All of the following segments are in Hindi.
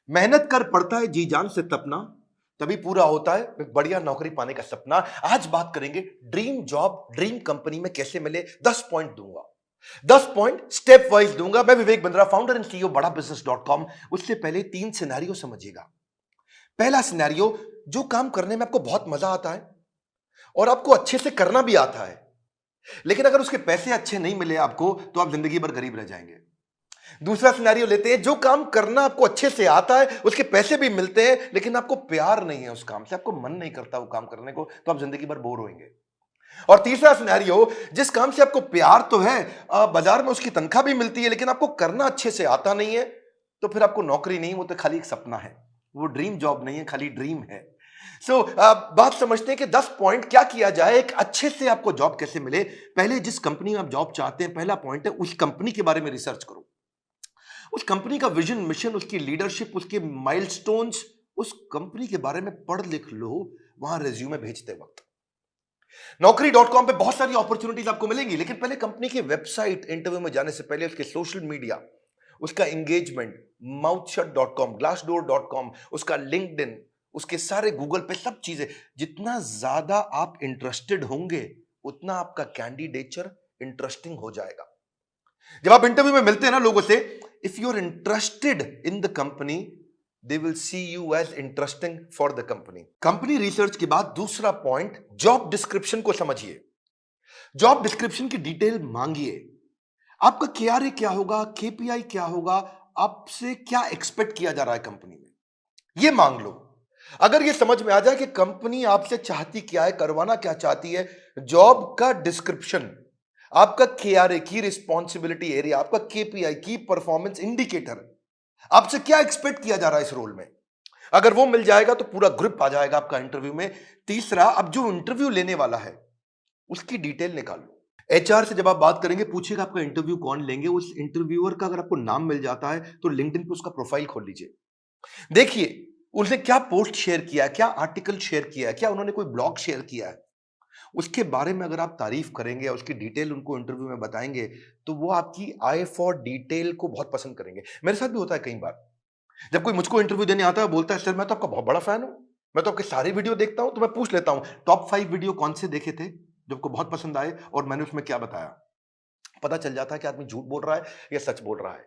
मेहनत कर पड़ता है जी जान से तपना, तभी पूरा होता है एक बढ़िया नौकरी पाने का सपना। आज बात करेंगे ड्रीम जॉब ड्रीम कंपनी में कैसे मिले। 10 पॉइंट दूंगा, 10 पॉइंट स्टेप वाइज दूंगा। मैं Vivek Bindra, founder and CEO बड़ा बिजनेस डॉट कॉम। उससे पहले 3 सिनेरियो समझिएगा। पहला सिनेरियो, जो काम करने में आपको बहुत मजा आता है और आपको अच्छे से करना भी आता है, लेकिन अगर उसके पैसे अच्छे नहीं मिले आपको तो आप जिंदगी भर गरीब रह जाएंगे। दूसरा सिनेरियो लेते हैं, जो काम करना आपको अच्छे से आता है, उसके पैसे भी मिलते हैं, लेकिन आपको प्यार नहीं है उस काम से, आपको मन नहीं करता वो काम करने को, तो आप जिंदगी भर बोर होंगे। और तीसरा सिनेरियो, जिस काम से आपको प्यार तो है, बाजार में उसकी तनख्वाह भी मिलती है, लेकिन आपको करना अच्छे से आता नहीं है, तो फिर आपको नौकरी नहीं, वो तो खाली एक सपना है, वो ड्रीम जॉब नहीं है, खाली ड्रीम है। बात समझते हैं कि 10 पॉइंट क्या किया जाए, एक अच्छे से आपको जॉब कैसे मिले। पहले जिस कंपनी में आप जॉब चाहते हैं, पहला पॉइंट है उस कंपनी के बारे में रिसर्च करो। उस कंपनी का विजन, मिशन, उसकी लीडरशिप, उसके माइलस्टोन्स, उस कंपनी के बारे में पढ़ लिख लो वहां रिज्यूमे भेजते वक्त। नौकरी.com पे बहुत सारी अपॉर्चुनिटीज आपको मिलेंगी, लेकिन पहले कंपनी की वेबसाइट, इंटरव्यू में जाने से पहले उसके सोशल मीडिया, उसका एंगेजमेंट, mouthshut.com, glassdoor.com, उसका लिंक्डइन, उसके सारे गूगल पे सब चीजें, जितना ज्यादा आप इंटरेस्टेड होंगे उतना आपका कैंडिडेचर इंटरेस्टिंग हो जाएगा। जब आप इंटरव्यू में मिलते हैं ना लोगों से, if you are interested in the company, they will see you as interesting for the company. Company research के बाद दूसरा पॉइंट, जॉब डिस्क्रिप्शन को समझिए। जॉब डिस्क्रिप्शन की डिटेल मांगिए। आपका केआरए क्या होगा, केपीआई क्या होगा, आपसे क्या एक्सपेक्ट किया जा रहा है कंपनी में, यह मांग लो। अगर यह समझ में आ जाए कि कंपनी आपसे चाहती क्या है, करवाना क्या चाहती है, जॉब का डिस्क्रिप्शन, आपका केआरए की रिस्पॉन्सिबिलिटी एरिया, आपका केपीआई की परफॉर्मेंस इंडिकेटर, आपसे क्या एक्सपेक्ट किया जा रहा है इस रोल में, अगर वो मिल जाएगा तो पूरा ग्रिप आ जाएगा आपका इंटरव्यू में। तीसरा, अब जो इंटरव्यू लेने वाला है उसकी डिटेल निकाल लो। एचआर से जब आप बात करेंगे, पूछेगा आपका इंटरव्यू कौन लेंगे, उस इंटरव्यूअर का अगर आपको नाम मिल जाता है तो लिंक्डइन पे उसका प्रोफाइल खोल लीजिए। देखिए उसने क्या पोस्ट शेयर किया है, क्या आर्टिकल शेयर किया है, क्या उन्होंने कोई ब्लॉग शेयर किया है, उसके बारे में अगर आप तारीफ करेंगे या उसकी डिटेल उनको इंटरव्यू में बताएंगे, तो वो आपकी आई फॉर डिटेल को बहुत पसंद करेंगे। मेरे साथ भी होता है कई बार, जब कोई मुझको इंटरव्यू देने आता है, बोलता है सर मैं तो आपका बहुत बड़ा फैन हूं, मैं तो आपके सारे वीडियो देखता हूं, तो मैं पूछ लेता हूं टॉप 5 वीडियो कौन से देखे थे जो आपको बहुत पसंद आए और मैंने उसमें क्या बताया। पता चल जाता है कि आदमी झूठ बोल रहा है या सच बोल रहा है।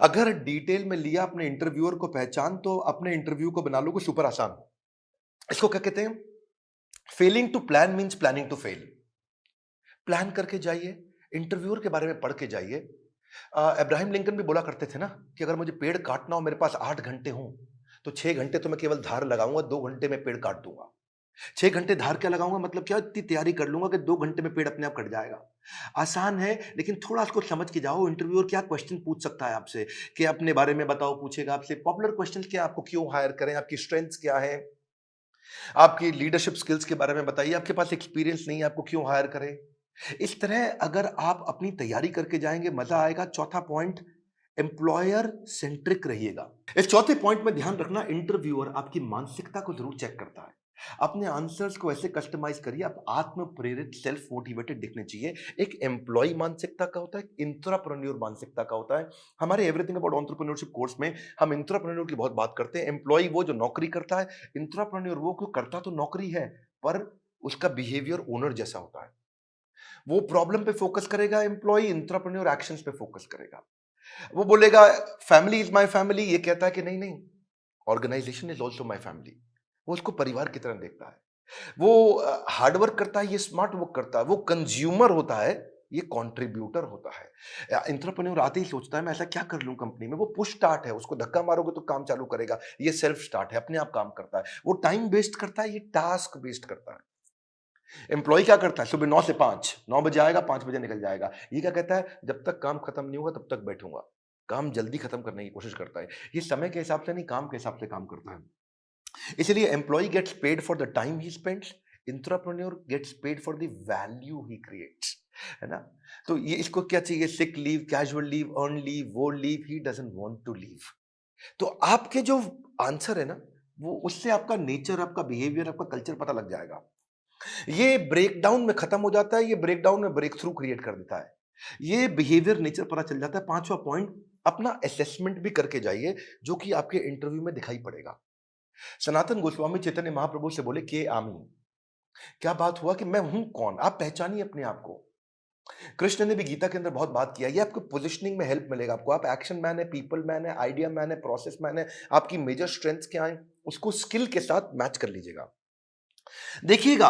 अगर डिटेल में लिया अपने इंटरव्यूअर को पहचान, तो अपने इंटरव्यू को बना लोगे सुपर आसान। इसको क्या कहते हैं, failing to plan means planning to fail. Plan करके जाइए, इंटरव्यूअर के बारे में पढ़ के जाइए। अब्राहम लिंकन भी बोला करते थे ना कि अगर मुझे पेड़ काटना हो, मेरे पास 8 घंटे हों, तो 6 घंटे तो मैं केवल धार लगाऊंगा, 2 घंटे में पेड़ काट दूंगा। 6 घंटे धार क्या लगाऊंगा, मतलब क्या, इतनी तैयारी कर लूंगा कि 2 घंटे में पेड़ अपने आप कट जाएगा। आसान है, लेकिन थोड़ा इसको समझ के जाओ। इंटरव्यूअर क्या क्वेश्चन पूछ सकता है आपसे, कि अपने बारे में बताओ, पूछेगा आपसे पॉपुलर क्वेश्चन क्या, आपको क्यों हायर करें, आपकी स्ट्रेंथ्स क्या है, आपकी लीडरशिप स्किल्स के बारे में बताइए, आपके पास एक्सपीरियंस नहीं है, आपको क्यों हायर करें। इस तरह अगर आप अपनी तैयारी करके जाएंगे, मजा आएगा। चौथा पॉइंट, एम्प्लॉयर सेंट्रिक रहिएगा। इस चौथे पॉइंट में ध्यान रखना, इंटरव्यूअर आपकी मानसिकता को जरूर चेक करता है। अपने आंसर्स को ऐसे कस्टमाइज करिए, आप आत्म प्रेरित, सेल्फ मोटिवेटेड दिखने चाहिए। एक एम्प्लॉय मानसिकता का होता है, एक इंट्राप्रेन्योर मानसिकता का होता है। हमारे एवरीथिंग अबाउट एंटरप्रेन्योरशिप कोर्स में हम इंट्राप्रेन्योर की बहुत बात करते हैं। एम्प्लॉय वो जो नौकरी करता है, इंट्राप्रेन्योर वो क्यों करता तो नौकरी है, पर उसका बिहेवियर ओनर जैसा होता है। वो प्रॉब्लम पे फोकस करेगा, एम्प्लॉय इंट्राप्रेन्योर एक्शंस पे फोकस करेगा। वो बोलेगा फैमिली इज माय फैमिली, ये कहता है कि नहीं नहीं, organisation is also my family. वो उसको परिवार की तरह देखता है। वो हार्डवर्क करता है, ये स्मार्ट वर्क करता है। वो कंज्यूमर होता है, ये कंट्रीब्यूटर होता है। एंटरप्रेन्योर आते ही सोचता है मैं ऐसा क्या कर लूं कंपनी में। वो पुश स्टार्ट है, उसको धक्का मारोगे तो काम चालू करेगा। ये सेल्फ स्टार्ट है, अपने आप काम करता है। वो टाइम वेस्ट करता है, ये टास्क वेस्ट करता है। एम्प्लॉय क्या करता है, सुबह 9 से 5, 9 बजे आएगा, 5 बजे निकल जाएगा। ये क्या कहता है, जब तक काम खत्म नहीं होगा तब तक बैठूंगा। काम जल्दी खत्म करने की कोशिश करता है। ये समय के हिसाब से नहीं, काम के हिसाब से काम करता है। इसलिए employee gets paid for the time he spends, intrapreneur gets paid for the value he creates, है ना। तो ये इसको क्या चाहिए, sick leave, casual leave, earn leave, वो leave he doesn't want to leave. तो आपके जो आंसर है ना, वो उससे आपका नेचर, आपका बिहेवियर, आपका कल्चर पता लग जाएगा। ये ब्रेकडाउन में खत्म हो जाता है, ये ब्रेकडाउन में ब्रेक थ्रू क्रिएट कर देता है। ये बिहेवियर नेचर पता चल जाता है। पांचवा पॉइंट, अपना असेसमेंट भी करके जाइए, जो कि आपके इंटरव्यू में दिखाई पड़ेगा। सनातन गोस्वामी चैतन्य महाप्रभु से बोले कि आमी, क्या बात हुआ कि मैं हूं कौन, आप पहचानिए अपने आप को। कृष्ण ने भी गीता के अंदर बहुत बात किया, ये आपको पोजिशनिंग में हेल्प मिलेगा। आपको आप एक्शन मैन है, पीपल मैन है, आइडिया मैन है, प्रोसेस मैन है, आपकी मेजर स्ट्रेंथ्स क्या है, उसको स्किल के साथ मैच कर लीजिएगा। देखिएगा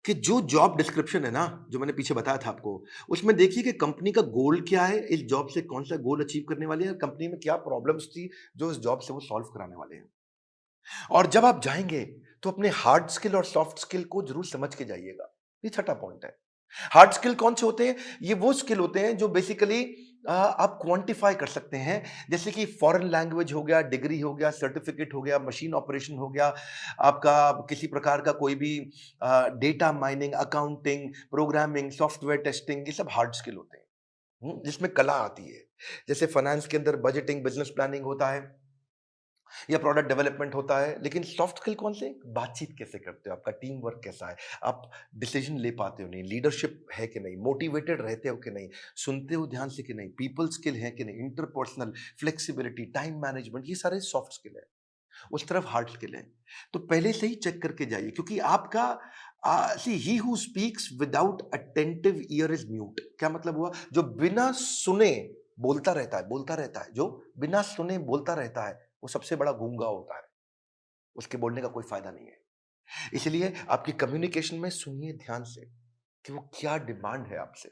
कि जो जॉब डिस्क्रिप्शन है ना, जो मैंने पीछे बताया था आपको, उसमें देखिए कि कंपनी का गोल क्या है, इस जॉब से कौन सा गोल अचीव करने वाले हैं, कंपनी में क्या प्रॉब्लम्स थी जो इस जॉब से वो सॉल्व कराने वाले हैं। और जब आप जाएंगे तो अपने हार्ड स्किल और सॉफ्ट स्किल को जरूर समझ के जाइएगा। ये छठा पॉइंट है। हार्ड स्किल कौन से होते हैं? ये वो स्किल होते हैं जो बेसिकली आप क्वांटिफाई कर सकते हैं, जैसे कि फॉरेन लैंग्वेज हो गया, डिग्री हो गया, सर्टिफिकेट हो गया, मशीन ऑपरेशन हो गया, आपका किसी प्रकार का कोई भी data mining, accounting, programming, software testing, ये सब हार्ड स्किल होते हैं। जिसमें कला आती है। जैसे फाइनेंस के अंदर बजटिंग, बिजनेस प्लानिंग होता है या प्रोडक्ट डेवलपमेंट होता है। लेकिन सॉफ्ट स्किल कौन से? बातचीत कैसे करते हो, आपका टीम वर्क कैसा है, आप डिसीजन ले पाते हो नहीं, लीडरशिप है कि नहीं, मोटिवेटेड रहते हो कि नहीं, सुनते हो ध्यान से कि नहीं, पीपल स्किल है कि नहीं, इंटरपर्सनल फ्लेक्सिबिलिटी, टाइम मैनेजमेंट, ये सारे सॉफ्ट स्किल है। उस तरफ हार्ड स्किल है। तो पहले से ही चेक करके जाइए, क्योंकि आपका see he who speaks without attentive ear is mute. क्या मतलब हुआ? जो बिना सुने बोलता रहता है, बोलता रहता है, जो बिना सुने बोलता रहता है, वो सबसे बड़ा गूंगा होता है। उसके बोलने का कोई फायदा नहीं है। इसलिए आपकी कम्युनिकेशन में सुनिए ध्यान से कि वो क्या डिमांड है आपसे।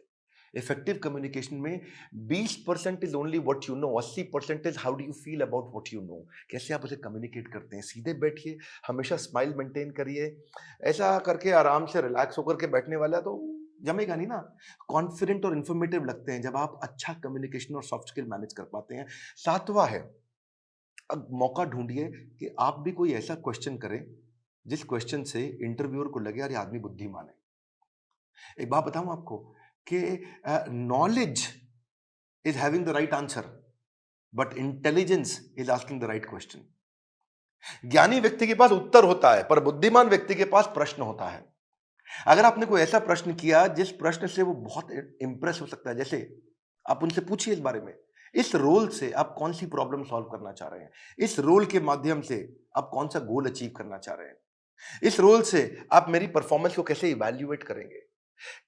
इफेक्टिव कम्युनिकेशन में 20% is only what you know, 80% is how do you feel about what you know. कैसे आप उसे कम्युनिकेट करते हैं। सीधे बैठिए, हमेशा स्माइल मेंटेन करिए। ऐसा करके आराम से रिलैक्स होकर के बैठने वाला तो जमेगा नहीं ना। कॉन्फिडेंट और इंफॉर्मेटिव लगते हैं जब आप अच्छा कम्युनिकेशन और सॉफ्ट स्किल मैनेज कर पाते हैं। सातवां है, अब मौका ढूंढिए कि आप भी कोई ऐसा क्वेश्चन करें जिस क्वेश्चन से इंटरव्यूअर को लगे यार ये आदमी बुद्धिमान है। एक बात बताऊं आपको कि knowledge is having the right answer, but intelligence is asking the right question. ज्ञानी व्यक्ति के पास उत्तर होता है, पर बुद्धिमान व्यक्ति के पास प्रश्न होता है। अगर आपने कोई ऐसा प्रश्न किया जिस प्रश्न से वो बहुत इंप्रेस हो सकता है, जैसे आप उनसे पूछिए इस बारे में, इस रोल से आप कौन सी प्रॉब्लम सॉल्व करना चाह रहे हैं, इस रोल के माध्यम से आप कौन सा गोल अचीव करना चाह रहे हैं, इस रोल से आप मेरी परफॉर्मेंस को कैसे इवैल्यूएट करेंगे।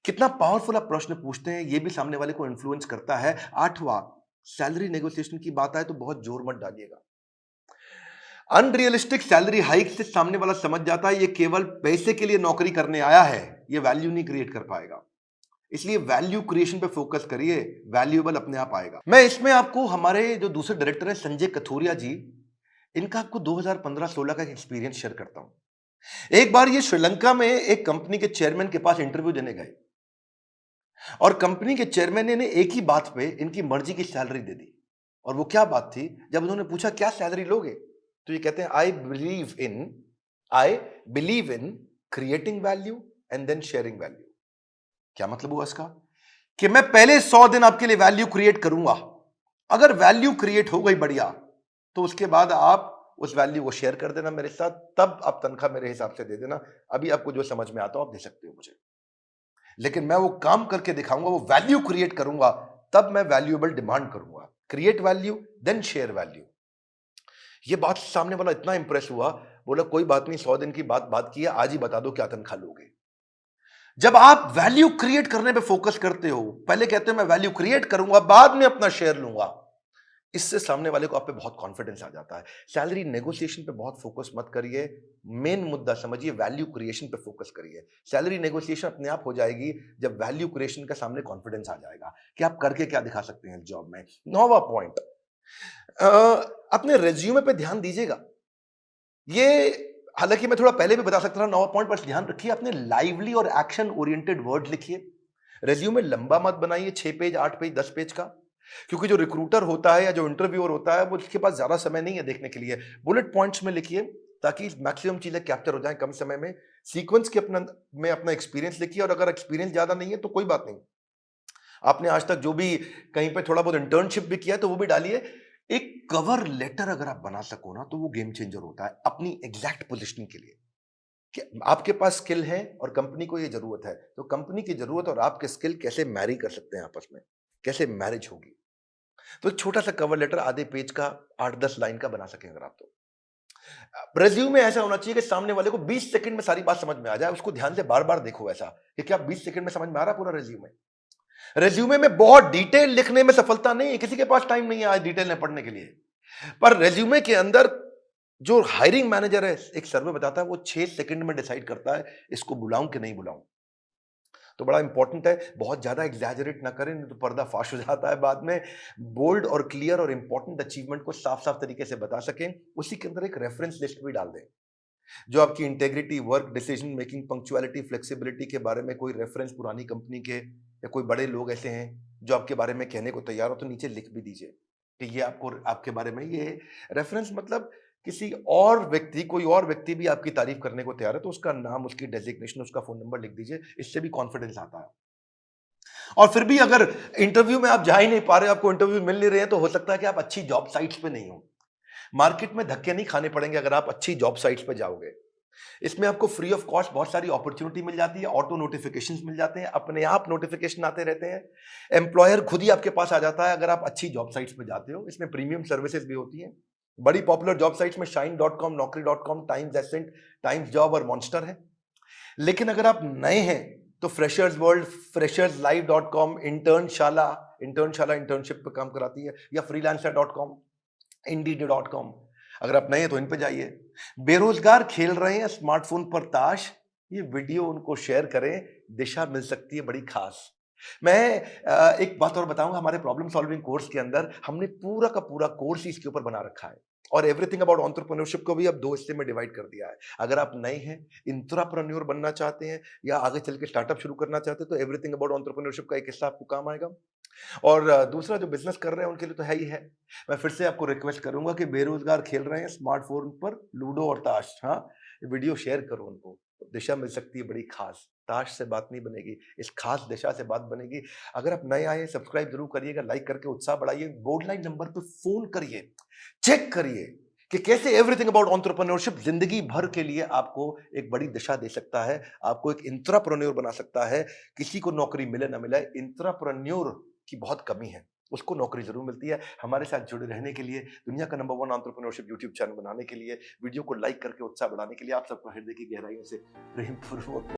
कितना पावरफुल आप प्रश्न पूछते हैं, ये भी सामने वाले को इन्फ्लुएंस करता है। आठवां, सैलरी नेगोशिएशन की बात आए तो बहुत जोर मत डालिएगा। अनरियलिस्टिक सैलरी हाइक से सामने वाला समझ जाता है ये केवल पैसे के लिए नौकरी करने आया है, ये वैल्यू नहीं क्रिएट कर पाएगा। इसलिए वैल्यू क्रिएशन पे फोकस करिए, वैल्यूएबल अपने आप आएगा। मैं इसमें आपको हमारे जो दूसरे डायरेक्टर हैं संजय कथोरिया जी, इनका आपको 2015-16 का एक्सपीरियंस शेयर करता हूं। एक बार ये श्रीलंका में एक कंपनी के चेयरमैन के पास इंटरव्यू देने गए और कंपनी के चेयरमैन ने इन्हें एक ही बात पे इनकी मर्जी की सैलरी दे दी। और वो क्या बात थी? जब उन्होंने पूछा क्या सैलरी लोगे, तो ये कहते हैं I believe in creating value and then sharing value. क्या मतलब हुआ इसका? कि मैं पहले 100 दिन आपके लिए वैल्यू क्रिएट करूंगा, अगर वैल्यू क्रिएट हो गई बढ़िया, तो उसके बाद आप उस वैल्यू को शेयर कर देना मेरे साथ, तब आप तनख्वाह मेरे हिसाब से दे देना। अभी आपको जो समझ में आता हो आप दे सकते हो मुझे, लेकिन मैं वो काम करके दिखाऊंगा, वो वैल्यू क्रिएट करूंगा, तब मैं वैल्यूएबल डिमांड करूंगा। Create value then share value. ये बात सामने वाला इतना इंप्रेस हुआ, बोला कोई बात नहीं, 100 दिन की बात की है, आज ही बता दो क्या तनख्वाह लोगे। जब आप वैल्यू क्रिएट करने पे फोकस करते हो, पहले कहते हो मैं वैल्यू क्रिएट करूंगा, बाद में अपना शेयर लूंगा, इससे सामने वाले को आप पे बहुत कॉन्फिडेंस आ जाता है। सैलरी नेगोशिएशन पे बहुत फोकस मत करिए, मेन मुद्दा समझिए, वैल्यू क्रिएशन पे फोकस करिए। सैलरी नेगोशिएशन अपने आप हो जाएगी जब वैल्यू क्रिएशन का सामने कॉन्फिडेंस आ जाएगा कि आप करके क्या दिखा सकते हैं जॉब में। 9वां पॉइंट, अपने रेज्यूमे पे ध्यान दीजिएगा। ये हालांकि मैं थोड़ा पहले भी बता सकता था 9वां पॉइंट, पर ध्यान रखिए अपने लाइवली और एक्शन ओरिएंटेड वर्ड लिखिए। रेज्यूमे लंबा मत बनाइए, 6 पेज, 8 पेज, 10 पेज का, क्योंकि जो रिक्रूटर होता है या जो इंटरव्यूअर होता है वो उसके पास ज्यादा समय नहीं है देखने के लिए। बुलेट पॉइंट्स में लिखिए ताकि मैक्सिमम चीजें कैप्चर हो जाए कम समय में। सीक्वेंस के अपना एक्सपीरियंस लिखिए, और अगर एक्सपीरियंस ज्यादा नहीं है तो कोई बात नहीं, आपने आज तक जो भी कहीं पे थोड़ा बहुत इंटर्नशिप भी किया है तो वो भी डालिए। एक कवर लेटर अगर आप बना सको ना, तो वो गेम चेंजर होता है अपनी एग्जैक्ट पोजीशनिंग के लिए। कि आपके पास स्किल है और कंपनी को ये जरूरत है, तो कंपनी की जरूरत और आपके स्किल कैसे मैरी कर सकते हैं आपस में, कैसे मैरिज होगी। तो एक छोटा सा कवर लेटर आधे पेज का 8-10 लाइन का बना सकें अगर आप तो। रेज्यूमे ऐसा होना चाहिए कि सामने वाले को 20 सेकंड में सारी बात समझ में आ जाए। उसको ध्यान से बार-बार देखो ऐसा कि क्या 20 सेकंड में समझ में आ रहा है पूरा रेज्यूमे? रेज्यूमे में बहुत डिटेल लिखने में सफलता नहीं है, किसी के पास टाइम नहीं है आज डिटेल में पढ़ने के लिए। पर रेज्यूमे के अंदर जो हायरिंग मैनेजर है, एक सर्वे बताता है वो 6 सेकंड में डिसाइड करता है इसको बुलाऊं कि नहीं बुलाऊं। तो बड़ा इंपॉर्टेंट है, बहुत ज्यादा एग्जैजरेट ना करें, नहीं तो पर्दा फाश हो जाता है बाद में। बोल्ड और क्लियर और इंपॉर्टेंट अचीवमेंट को साफ साफ तरीके से बता सकें। उसी के अंदर एक रेफरेंस लिस्ट भी डाल दें, जो आपकी integrity, work, decision making, punctuality, flexibility के बारे में कोई रेफरेंस पुरानी कंपनी के या कोई बड़े लोग ऐसे हैं जो आपके बारे में कहने को तैयार हो, तो नीचे लिख भी दीजिए कि ये आपको आपके बारे में ये रेफरेंस, मतलब किसी और व्यक्ति, कोई और व्यक्ति भी आपकी तारीफ करने को तैयार है तो उसका नाम, उसकी डेजिग्नेशन, उसका फोन नंबर लिख दीजिए। इससे भी कॉन्फिडेंस आता है। और फिर भी अगर इंटरव्यू में आप जा ही नहीं पा रहे, आपको इंटरव्यू मिल नहीं रहे हैं, तो हो सकता है कि आप अच्छी जॉब साइट्स पे नहीं हो। मार्केट में धक्के नहीं खाने पड़ेंगे अगर आप अच्छी जॉब साइट्स पे जाओगे। इसमें आपको फ्री ऑफ कॉस्ट बहुत सारी अपॉर्चुनिटी मिल जाती है, ऑटो नोटिफिकेशंस मिल जाते हैं, अपने आप नोटिफिकेशन आते रहते हैं, एम्प्लॉयर खुद ही आपके पास आ जाता है अगर आप अच्छी जॉब साइट्स पे जाते हो। इसमें प्रीमियम सर्विसेज भी होती हैं। बड़ी पॉपुलर जॉब साइट्स में shine.com, naukri.com, Times Ascent, Times job और मॉन्स्टर है। लेकिन अगर आप नए हैं तो freshers world, fresherslive.com, Internshala internship पे काम कराती है, या freelancer.com, indeed.com। अगर आप नए हैं तो इन पे जाइए। बेरोजगार खेल रहे हैं स्मार्टफोन पर ताश, ये वीडियो उनको शेयर करें, दिशा मिल सकती है बड़ी खास। मैं एक बात और बताऊंगा, हमारे प्रॉब्लम सॉल्विंग कोर्स के अंदर हमने पूरा का पूरा कोर्स ही इसके ऊपर बना रखा है, और एवरीथिंग अबाउट एंटरप्रेन्योरशिप को भी अब 2 हिस्से में डिवाइड कर दिया है। अगर आप नए हैं, इंट्राप्रेन्योर बनना चाहते हैं, या आगे चल के स्टार्टअप शुरू करना चाहते हैं, तो एवरीथिंग अबाउट एंटरप्रेन्योरशिप का एक हिस्सा आपको काम आएगा। और दूसरा जो बिजनेस कर रहे हैं उनके लिए तो है ही है। मैं फिर से आपको रिक्वेस्ट करूंगा कि बेरोजगार खेल रहे हैं स्मार्टफोन पर लूडो और ताश, हाँ, ये वीडियो शेयर करो उनको, तो दिशा मिल सकती है बड़ी खास। ताश से बात नहीं बनेगी, इस खास दिशा से बात बनेगी। अगर आप नए आए, सब्सक्राइब जरूर करिएगा, लाइक करके उत्साह बढ़ाइए, बोर्ड लाइन नंबर पे फोन करिए, चेक करिए कि कैसे एवरीथिंग अबाउट एंटरप्रेन्योरशिप जिंदगी भर के लिए आपको एक बड़ी दिशा दे सकता है, आपको एक इंट्राप्रेन्योर बना सकता है। किसी को नौकरी मिले ना मिले, इंट्राप्रेन्योर की बहुत कमी है, उसको नौकरी जरूर मिलती है। हमारे साथ जुड़े रहने के लिए, दुनिया का नंबर 1 एंटरप्रेन्योरशिप यूट्यूब चैनल बनाने के लिए, वीडियो को लाइक करके उत्साह बढ़ाने के लिए आप सबको हृदय की गहराइयों से प्रेम पूर्वक